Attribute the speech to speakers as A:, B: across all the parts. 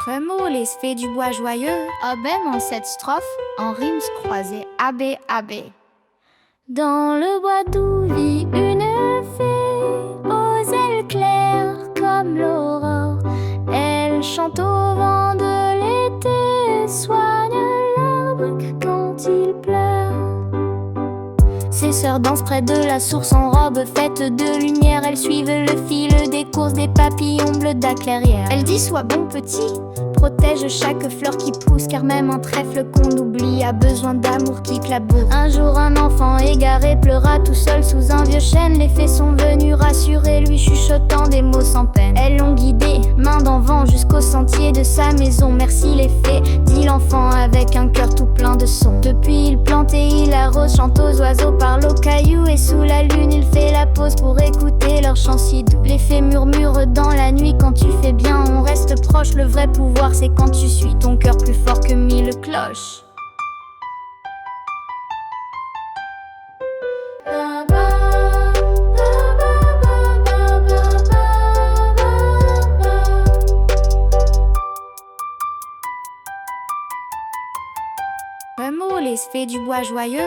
A: Remoule fait du bois joyeux.
B: Même en cette strophe, en rimes croisées, AB, AB. Dans le bois doux vit une fée, aux ailes claires comme l'aurore. Elle chante au vent de l'été, soigne l'arbre quand il pleure. Ses sœurs dansent près de la source en robe faite de lumière. Elles suivent le fil des courses des papillons bleus de la clairière. Elle dit sois bon petit, protège chaque fleur qui pousse, car même un trèfle qu'on oublie a besoin d'amour qui claboure. Un jour un enfant égaré pleura tout seul sous un vieux chêne. Les fées sont venues rassurer, lui chuchotant des mots sans peine. Elles l'ont guidé, main dans vent, jusqu'au sentier de sa maison. Merci les fées, dit l'enfant avec un cœur tout plein de sons. Depuis il plante et il arrose, chante aux oiseaux, parle aux cailloux, et sous la lune il fait la pause pour écouter leur chant si doux. Les fées murmurent dans la nuit, quand tu fais bien on reste proche. Le vrai pouvoir c'est quand tu suis ton cœur plus fort que 1000 cloches.
A: Remoule fait du bois joyeux.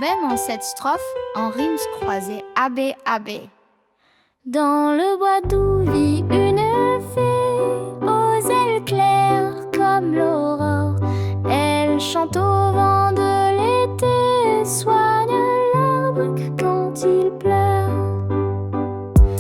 B: Même en cette strophe, en rimes croisées, AB, AB. Dans le bois doux vit une fée, aux ailes claires comme l'aurore. Elle chante au vent de l'été, soigne l'arbre quand il pleure.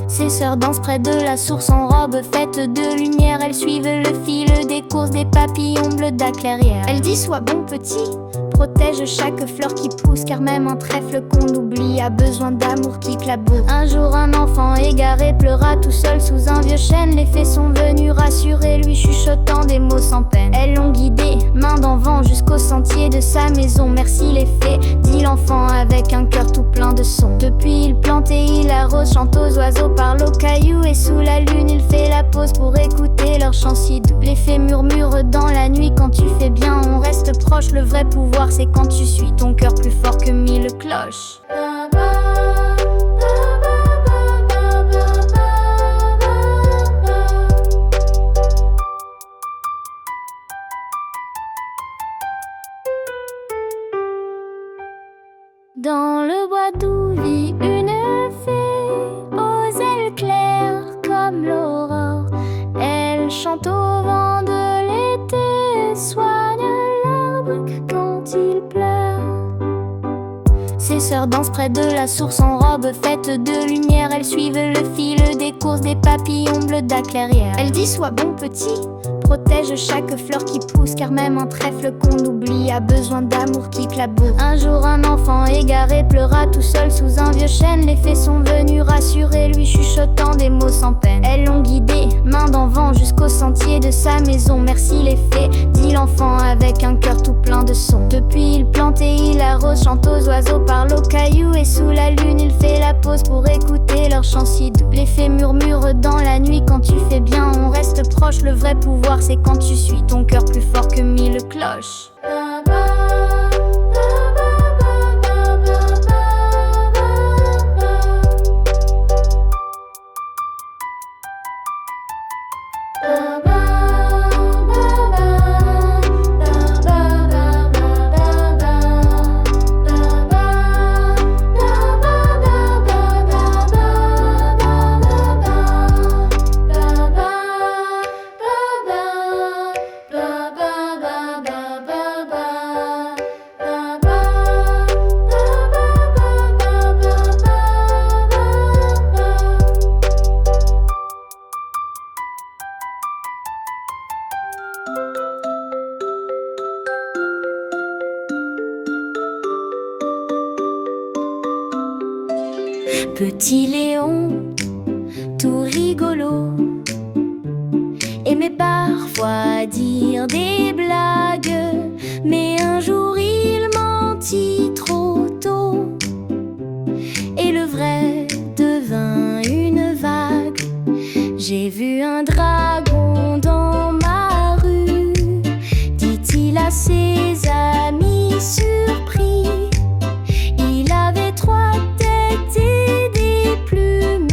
B: Ses sœurs dansent près de la source en robe faite de lumière. Elles suivent le fil des courses des papillons bleus de la clairière. Elle dit sois bon petit, protège chaque fleur qui pousse, car même un trèfle qu'on oublie a besoin d'amour qui claboure. Un jour un enfant égaré pleura tout seul sous un vieux chêne. Les fées sont venues rassurer, lui chuchotant des mots sans peine. Elles l'ont guidé, main dans vent, jusqu'au sentier de sa maison. Merci les fées, dit l'enfant avec un cœur tout plein de sons. Depuis il plante et il arrose, chante aux oiseaux, parle aux cailloux, et sous la lune il fait la pause pour écouter leur chant si doux. Les fées murmurent dans la nuit, quand tu fais bien on reste proche. Le vrai pouvoir c'est quand tu suis ton cœur plus fort que 1000 cloches. Dans le bois doux vit une fée, aux ailes claires comme l'aurore. Elle chante au vent de l'été, soigne l'arbre quand il pleure. Ses sœurs dansent près de la source en robe faite de lumière. Elles suivent le fil des courses des papillons bleus de la clairière. Elle dit sois bon petit, protège chaque fleur qui pousse, car même un trèfle qu'on oublie a besoin d'amour qui claboure. Un jour un enfant égaré pleura tout seul sous un vieux chêne. Les fées sont venues rassurer, lui chuchotant des mots sans peine. Elles l'ont guidé, main dans vent, jusqu'au sentier de sa maison. Merci les fées, dit l'enfant avec un cœur tout plein de sons. Depuis il plante et il arrose, chante aux oiseaux, parle aux cailloux, et sous la lune il fait la pause pour écouter leur chant si doux. Les fées murmurent dans la nuit, quand tu fais bien on reste proche. Le vrai pouvoir c'est quand tu suis ton cœur plus fort que 1000 cloches. Petit Léon, tout rigolo, aimait parfois dire des blagues, mais un jour il mentit trop tôt, et le vrai devint une vague. J'ai vu un dragon dans ma rue, dit-il à ses amis surpris. Il avait 3 têtes et des plumes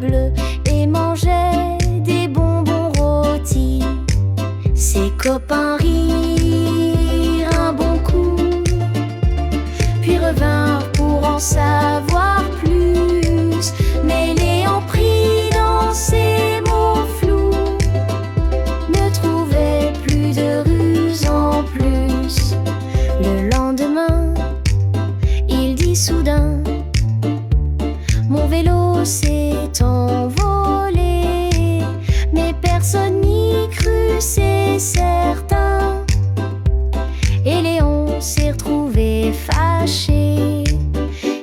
B: bleues et mangeait des bonbons rôtis. C'est copains rirent un bon coup, puis revinrent pour en savoir plus. Mais Léon pris dans ses mots flous, ne trouvait plus de ruse en plus. Le lendemain, il dit soudain: mon vélo s'est envolé. Mais personne n'y crut, c'est certain. Et Léon s'est retrouvé fâché.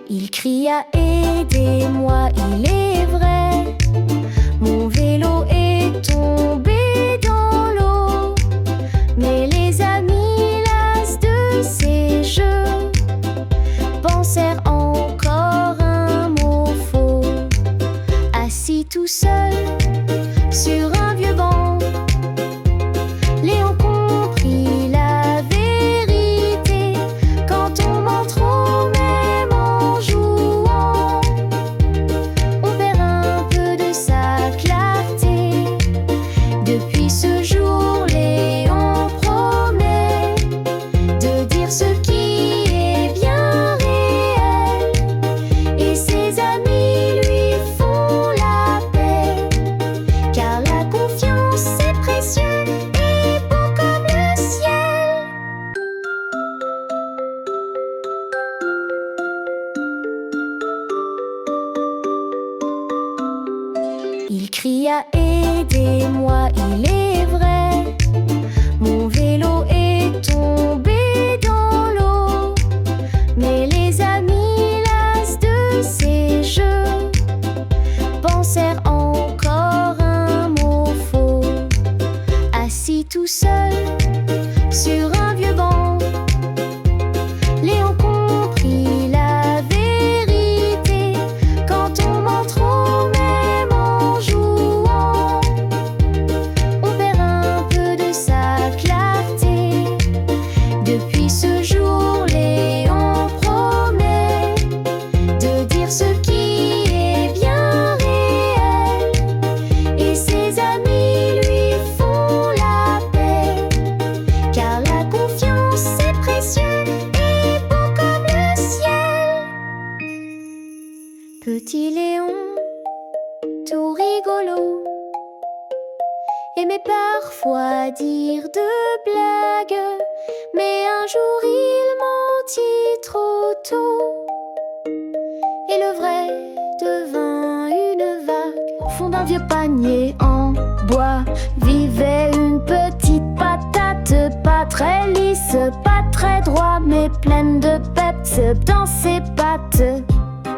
B: Il cria: aidez-moi, il est vrai, mon vélo est tombé dans l'eau. Mais les amis, las de ces jeux, pensèrent encore un mot faux. Assis tout seul sur un vieux banc, Léon comprit la vérité. Quand on ment trop, même en jouant, on perd un peu de sa clarté. Depuis ce jour, Léon promet de dire ce qui est bien réel, et ses amis lui font la paix. Car la confiance c'est précieux et beau comme le ciel. Il cria: aidez-moi, il est vrai, mon vélo est tombé dans l'eau. Mais les amis, las de ces jeux, pensèrent encore un mot faux. Assis tout seul sur un vieux banc, Léon comprit la vérité. Quand on ment trop, même en jouant, on perd un peu de sa clarté. Depuis ce jour, Léon promet de dire ce qui est bien réel, et ses amis lui font la paix. Car la confiance c'est précieux et beau comme le ciel. Petit Léon, tout rigolo, aimait parfois dire de blagues. Mais un jour il mentit trop tôt, et le vrai devint une vague. Au fond d'un vieux panier en bois vivait une petite patate, pas très lisse, pas très droit, mais pleine de peps dans ses pattes.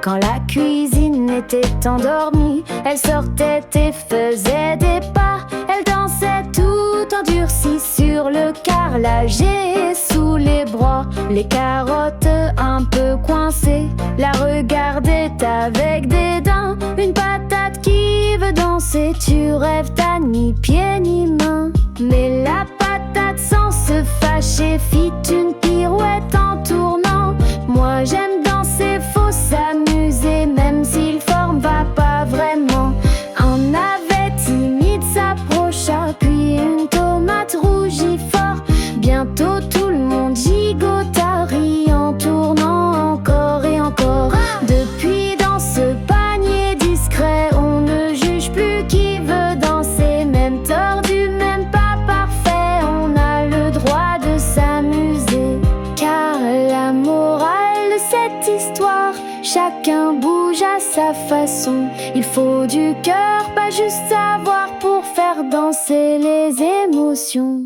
B: Quand la cuisine était endormie, elle sortait et faisait des pas. Elle dansait tout endurcie sur le carrelage et sous les bras. Les carottes un peu coincées la regardaient avec dédain. Une patate qui veut danser, tu rêves, t'as ni pied ni main. Mais la patate sans se fâcher fit une pirouette en tournant. Moi j'aime danser, faut s'amuser, même si le forme va pas vraiment. Un navet timide s'approcha, puis une tomate rougit fort. Bientôt tout le monde gigota, rit en tournant encore et encore. Depuis dans ce panier discret, on ne juge plus qui veut danser. Même tordu, même pas parfait, on a le droit de s'amuser. Car la morale de cette histoire, chacun bouge à sa façon. Il faut du cœur, pas juste savoir pour faire danser les émotions.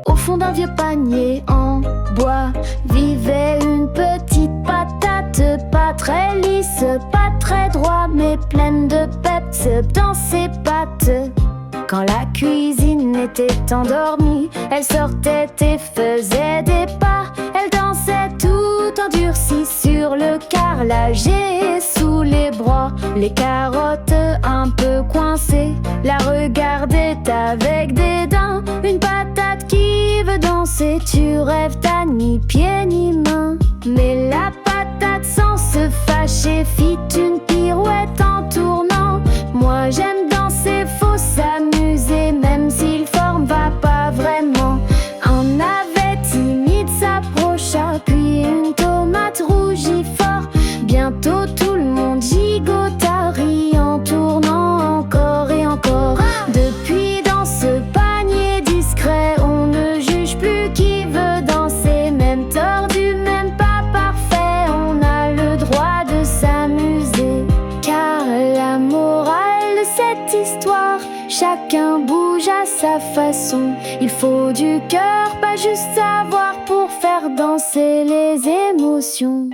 B: Au fond d'un vieux panier en bois vivait une petite patate, pas très lisse, pas très droit, mais pleine de peps dans ses pattes. Quand la cuisine était endormie, elle sortait et faisait des pas. Elle dansait tout endurcie sur le carrelage et sous les bras. Les carottes un peu coincées la regardaient avec dédain. Une patate qui veut danser, tu rêves, t'as ni pied ni main. Mais la patate sans se fâcher fit une pirouette en tournant. cette histoire. Chacun bouge à sa façon. Il faut du cœur, pas juste savoir pour faire danser les émotions.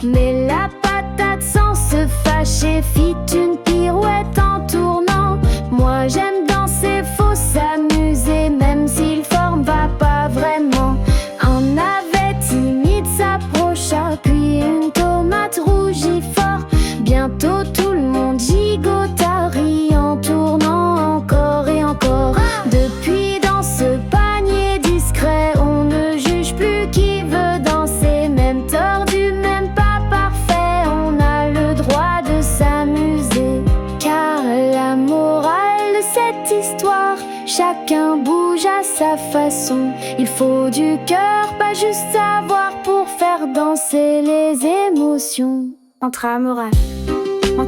B: Mais la patate sans se fâcher fit une pirouette en tournant. Moi j'aime danser, faut s'amuser, même si le forme va pas vraiment. Un navet timide s'approcha, puis une tomate rougit fort. Bientôt tout le monde gigota, rit en tournant encore et encore. Depuis dans ce panier discret, on ne juge plus qui veut danser. Même tordu, même pas parfait, on a le droit de s'amuser. Car la morale de cette histoire, chacun bouge à sa façon. Il faut du cœur, pas juste savoir pour faire danser les émotions.
C: Entra morale.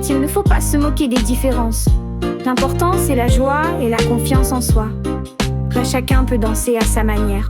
C: Il ne faut pas se moquer des différences. L'important c'est la joie et la confiance en soi. Là chacun peut danser à sa manière.